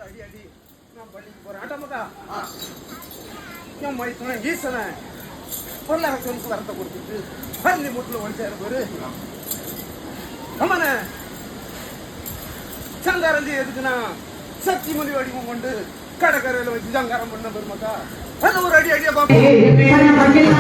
அடி அடி நான் பள்ளிக்கு போறேன். ஆட்டமாக்கா என் மைத்துன ஈசனை பொருளாதாரத்துக்கு வரத்தை கொடுத்துட்டு பள்ளி மூட்டில் ஒழிச்சாரு பேரு. ஆமாண்ணே சங்காரந்தி எதுக்குன்னா சக்தி மொழி வடிவம் கொண்டு கடற்கரையில வச்சு சங்காரம் பண்ண பெருமாக்கா. அது ஒரு அடி அடியா பார்ப்போம்.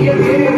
Thank you.